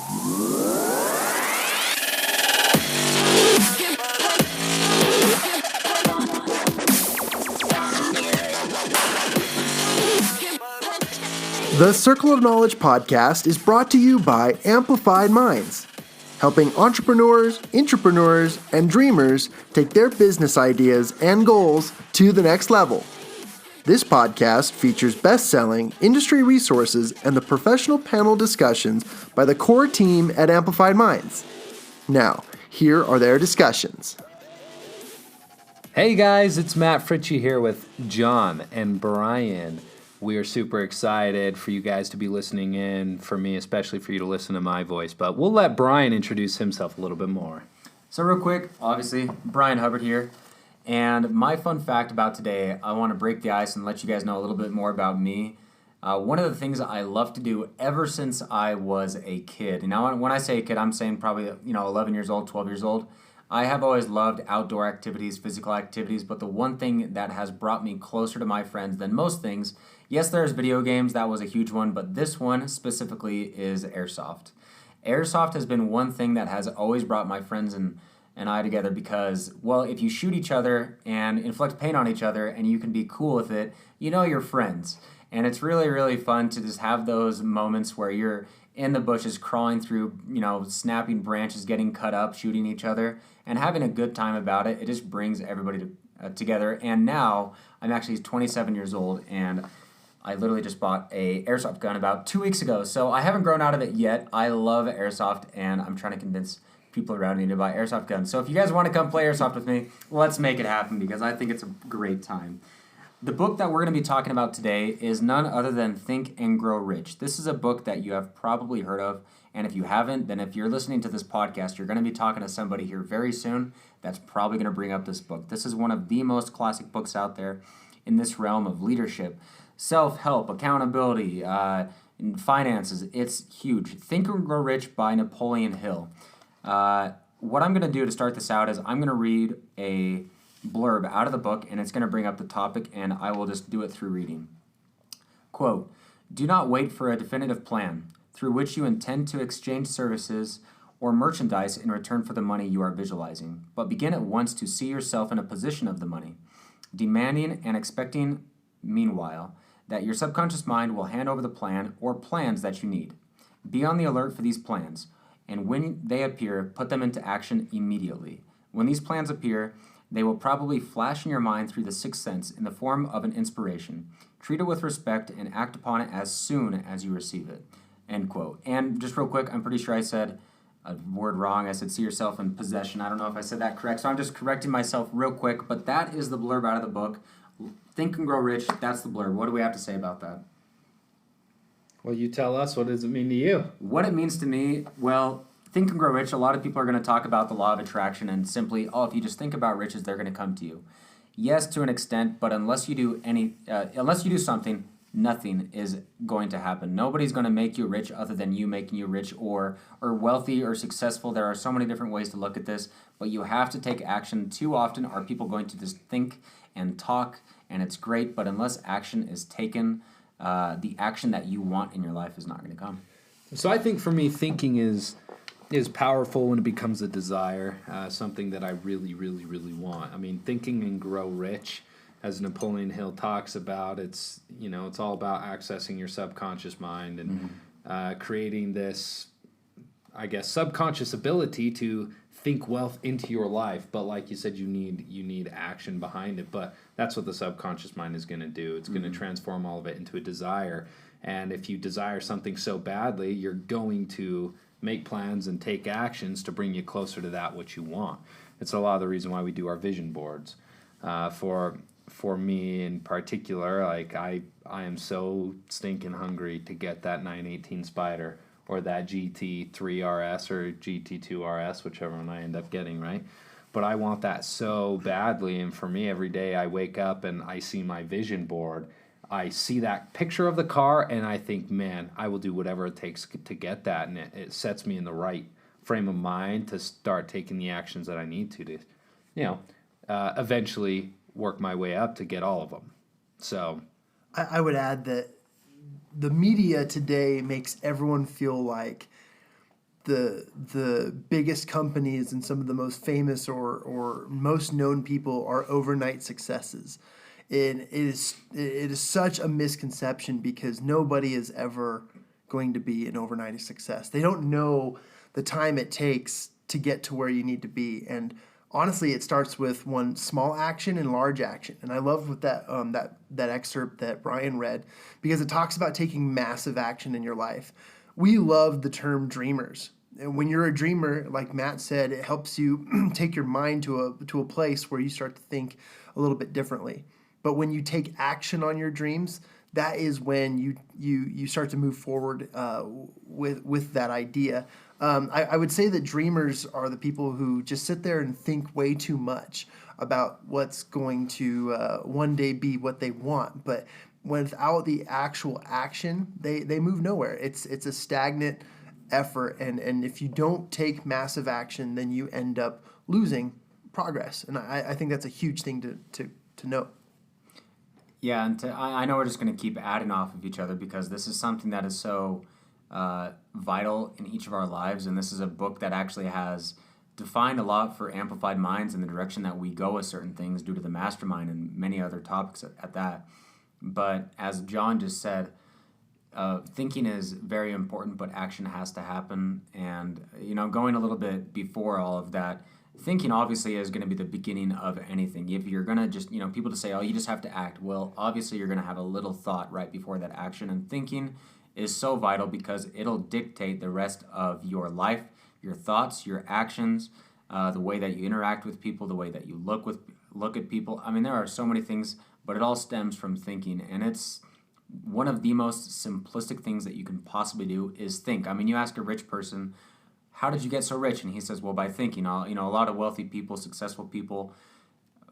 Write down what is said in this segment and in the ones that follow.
The Circle of Knowledge podcast is brought to you by Amplified Minds, helping entrepreneurs, intrapreneurs, and dreamers take their business ideas and goals to the next level. This podcast features best-selling industry resources and the professional panel discussions by the core team at Amplified Minds. Now, here are their discussions. Hey guys, it's Matt Fritzsche here with John and Brian. We are super excited for you guys to be listening in, for me especially for you to listen to my voice, but we'll let Brian introduce himself a little bit more. So real quick, obviously, Brian Hubbard here, and my fun fact about today, I want to break the ice and let you guys know a little bit more about me. One of the things I love to do ever since I was a kid, and now when I say a kid, I'm saying probably 11 years old, 12 years old, I have always loved outdoor activities, physical activities, but the one thing that has brought me closer to my friends than most things, yes, there's video games, that was a huge one, but this one specifically is airsoft. Airsoft has been one thing that has always brought my friends and I together because, well, if you shoot each other and inflict pain on each other and you can be cool with it, you know you're friends. And it's really, really fun to just have those moments where you're in the bushes, crawling through, snapping branches, getting cut up, shooting each other, and having a good time about it. It just brings everybody together. And now I'm actually 27 years old, and I literally just bought a airsoft gun about 2 weeks ago. So I haven't grown out of it yet. I love airsoft, and I'm trying to convince people around me to buy airsoft guns. So if you guys want to come play airsoft with me, let's make it happen because I think it's a great time. The book that we're going to be talking about today is none other than Think and Grow Rich. This is a book that you have probably heard of, and if you haven't, then if you're listening to this podcast, you're going to be talking to somebody here very soon that's probably going to bring up this book. This is one of the most classic books out there in this realm of leadership, self-help, accountability, and finances. It's huge. Think and Grow Rich by Napoleon Hill. What I'm going to do to start this out is I'm going to read a blurb out of the book, and it's going to bring up the topic, and I will just do it through reading. Quote, "Do not wait for a definitive plan through which you intend to exchange services or merchandise in return for the money you are visualizing, but begin at once to see yourself in a position of the money, demanding and expecting, meanwhile, that your subconscious mind will hand over the plan or plans that you need. Be on the alert for these plans, and when they appear, put them into action immediately. When these plans appear, they will probably flash in your mind through the sixth sense in the form of an inspiration. Treat it with respect and act upon it as soon as you receive it." End quote. And just real quick, I'm pretty sure I said a word wrong. I said see yourself in possession. I don't know if I said that correct, so I'm just correcting myself real quick. But that is the blurb out of the book. Think and Grow Rich, that's the blurb. What do we have to say about that? Well, you tell us, what does it mean to you? What it means to me, well, Think and Grow Rich, a lot of people are going to talk about the law of attraction and simply, if you just think about riches, they're going to come to you. Yes, to an extent, but unless you do something, nothing is going to happen. Nobody's going to make you rich other than you making you rich or wealthy or successful. There are so many different ways to look at this, but you have to take action. Too often are people going to just think and talk, and it's great, but unless action is taken, the action that you want in your life is not going to come. So I think for me, thinking is powerful when it becomes a desire, something that I really, really, really want. I mean, thinking and grow rich, as Napoleon Hill talks about, it's all about accessing your subconscious mind and creating this, I guess, subconscious ability to think wealth into your life. But like you said, you need action behind it. But that's what the subconscious mind is going to do. It's going to transform all of it into a desire. And if you desire something so badly, you're going to make plans and take actions to bring you closer to that which you want. It's a lot of the reason why we do our vision boards. For me in particular, like I am so stinking hungry to get that 918 Spider or that GT3 RS or GT2 RS, whichever one I end up getting, right? But I want that so badly, and for me, every day I wake up and I see my vision board, I see that picture of the car, and I think, man, I will do whatever it takes to get that, and it sets me in the right frame of mind to start taking the actions that I need to eventually work my way up to get all of them. So I would add that the media today makes everyone feel like the biggest companies and some of the most famous or most known people are overnight successes. And it is such a misconception because nobody is ever going to be an overnight success. They don't know the time it takes to get to where you need to be. And honestly, it starts with one small action and large action. And I love what that excerpt that Brian read, because it talks about taking massive action in your life. We love the term dreamers. And when you're a dreamer, like Matt said, it helps you take your mind to a place where you start to think a little bit differently. But when you take action on your dreams, that is when you start to move forward with that idea. I would say that dreamers are the people who just sit there and think way too much about what's going to one day be what they want. But without the actual action, they move nowhere. It's a stagnant effort. And if you don't take massive action, then you end up losing progress. And I think that's a huge thing to note. Yeah, and I know we're just going to keep adding off of each other because this is something that is so vital in each of our lives, and this is a book that actually has defined a lot for amplified minds in the direction that we go with certain things due to the mastermind and many other topics at that. But as John just said, thinking is very important, but action has to happen. And, going a little bit before all of that, thinking obviously is going to be the beginning of anything. If you're going to just, people to say, oh, you just have to act. Well, obviously you're going to have a little thought right before that action. And thinking is so vital because it'll dictate the rest of your life, your thoughts, your actions, the way that you interact with people, the way that you look at people. I mean, there are so many things, but it all stems from thinking. And it's one of the most simplistic things that you can possibly do is think. I mean, you ask a rich person, how did you get so rich? And he says, well, by thinking. A lot of wealthy people, successful people,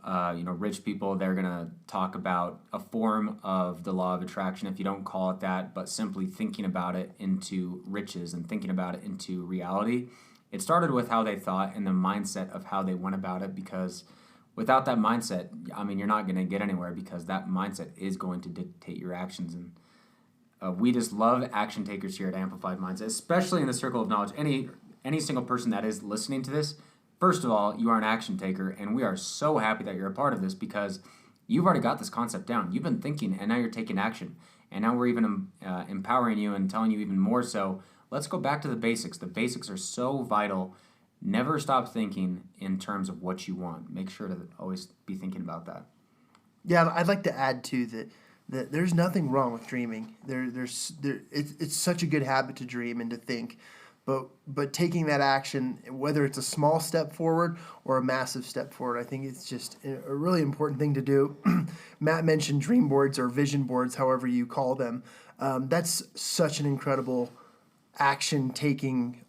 rich people, they're going to talk about a form of the law of attraction, if you don't call it that, but simply thinking about it into riches and thinking about it into reality. It started with how they thought and the mindset of how they went about it, because without that mindset, you're not going to get anywhere because that mindset is going to dictate your actions. And we just love action takers here at Amplified Minds, especially in the circle of knowledge. Any single person that is listening to this, first of all, you are an action taker, and we are so happy that you're a part of this because you've already got this concept down. You've been thinking, and now you're taking action. And now we're even empowering you and telling you even more so. Let's go back to the basics. The basics are so vital. Never stop thinking in terms of what you want. Make sure to always be thinking about that. Yeah, I'd like to add, too, that there's nothing wrong with dreaming. It's such a good habit to dream and to think. But taking that action, whether it's a small step forward or a massive step forward, I think it's just a really important thing to do. Matt mentioned dream boards or vision boards, however you call them. That's such an incredible action-taking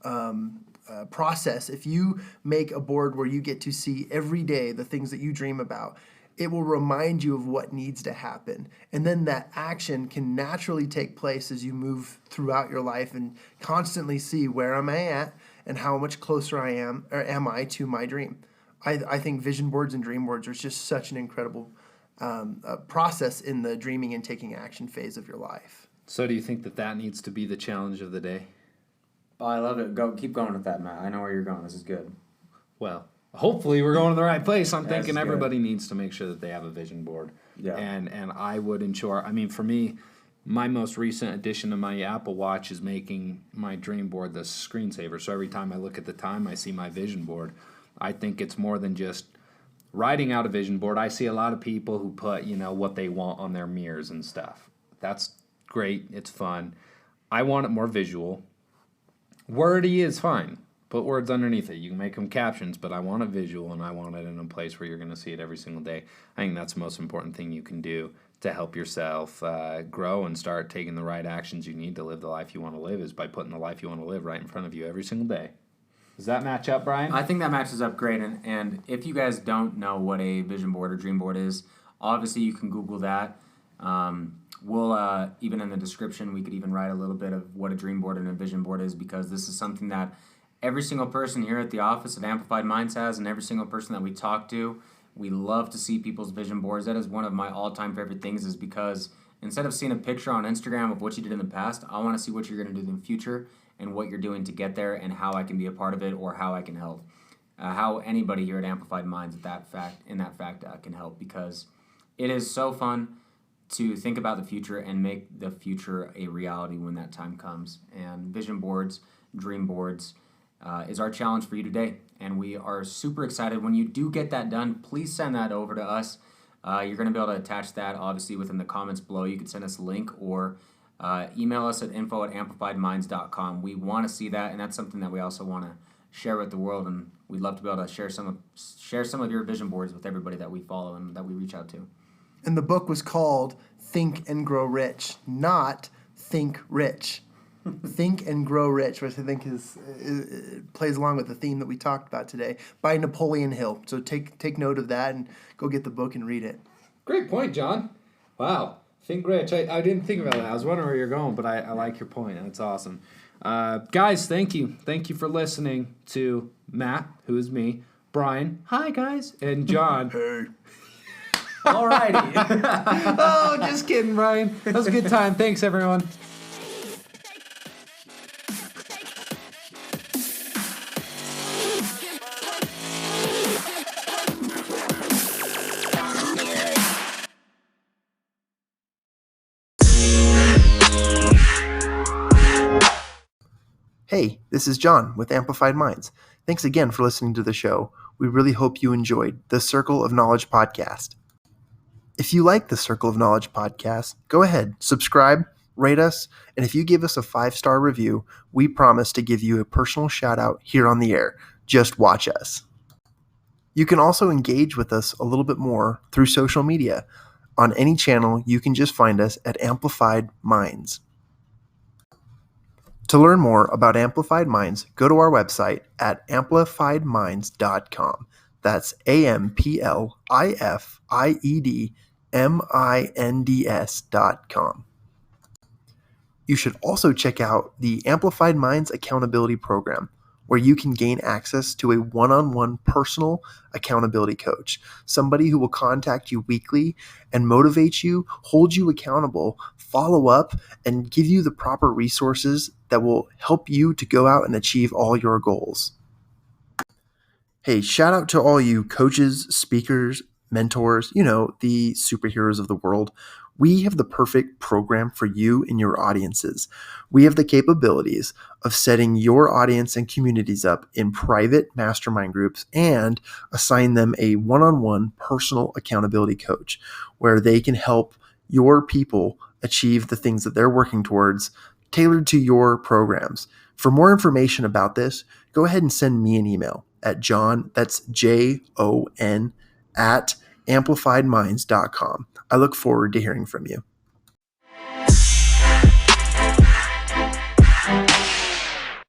process. If you make a board where you get to see every day the things that you dream about, it will remind you of what needs to happen. And then that action can naturally take place as you move throughout your life and constantly see where am I at and how much closer am I to my dream. I think vision boards and dream boards are just such an incredible process in the dreaming and taking action phase of your life. So do you think that needs to be the challenge of the day? Oh, I love it. Keep going with that, Matt. I know where you're going. This is good. Well, hopefully we're going to the right place. I'm thinking good. Everybody needs to make sure that they have a vision board. Yeah. And I would ensure, for me, my most recent addition to my Apple Watch is making my dream board the screensaver. So every time I look at the time, I see my vision board. I think it's more than just writing out a vision board. I see a lot of people who put, what they want on their mirrors and stuff. That's great. It's fun. I want it more visual. Wordy is fine. Put words underneath it. You can make them captions, but I want it visual, and I want it in a place where you're going to see it every single day. I think that's the most important thing you can do to help yourself grow and start taking the right actions you need to live the life you want to live, is by putting the life you want to live right in front of you every single day. Does that match up, Brian? I think that matches up great. And if you guys don't know what a vision board or dream board is, obviously you can Google that. We'll, even in the description, we could even write a little bit of what a dream board and a vision board is, because this is something that every single person here at the office at Amplified Minds has, and every single person that we talk to, we love to see people's vision boards. That is one of my all-time favorite things, is because instead of seeing a picture on Instagram of what you did in the past, I want to see what you're going to do in the future. and what you're doing to get there and how I can be a part of it or how I can help. How anybody here at Amplified Minds can help, because it is so fun to think about the future and make the future a reality when that time comes. And vision boards, dream boards is our challenge for you today. And we are super excited. When you do get that done, please send that over to us. You're going to be able to attach that, obviously, within the comments below. You can send us a link or email us at info@amplifiedminds.com. We want to see that, and that's something that we also want to share with the world. And we'd love to be able to share some of your vision boards with everybody that we follow and that we reach out to. And the book was called Think and Grow Rich, not Think Rich. Think and Grow Rich, which I think plays along with the theme that we talked about today, by Napoleon Hill. So take note of that and go get the book and read it. Great point, John. Wow. Think rich. I didn't think about that. I was wondering where you're going, but I like your point, and it's awesome. Guys, thank you. Thank you for listening to Matt, who is me, Brian, hi, guys, and John. Hey. Alrighty. Oh, just kidding, Brian. That was a good time. Thanks, everyone. Hey, this is John with Amplified Minds. Thanks again for listening to the show. We really hope you enjoyed the Circle of Knowledge podcast. If you like the Circle of Knowledge podcast, go ahead, subscribe, rate us, and if you give us a 5-star review, we promise to give you a personal shout out here on the air. Just watch us. You can also engage with us a little bit more through social media. On any channel, you can just find us at Amplified Minds. To learn more about Amplified Minds, go to our website at amplifiedminds.com. That's AMPLIFIEDMINDS.com. You should also check out the Amplified Minds Accountability Program, where you can gain access to a one-on-one personal accountability coach, somebody who will contact you weekly and motivate you, hold you accountable, follow up, and give you the proper resources that will help you to go out and achieve all your goals. Hey, shout out to all you coaches, speakers, mentors, the superheroes of the world. We have the perfect program for you and your audiences. We have the capabilities of setting your audience and communities up in private mastermind groups and assign them a one-on-one personal accountability coach where they can help your people achieve the things that they're working towards, tailored to your programs. For more information about this, go ahead and send me an email at John, that's JON, at amplifiedminds.com. I look forward to hearing from you.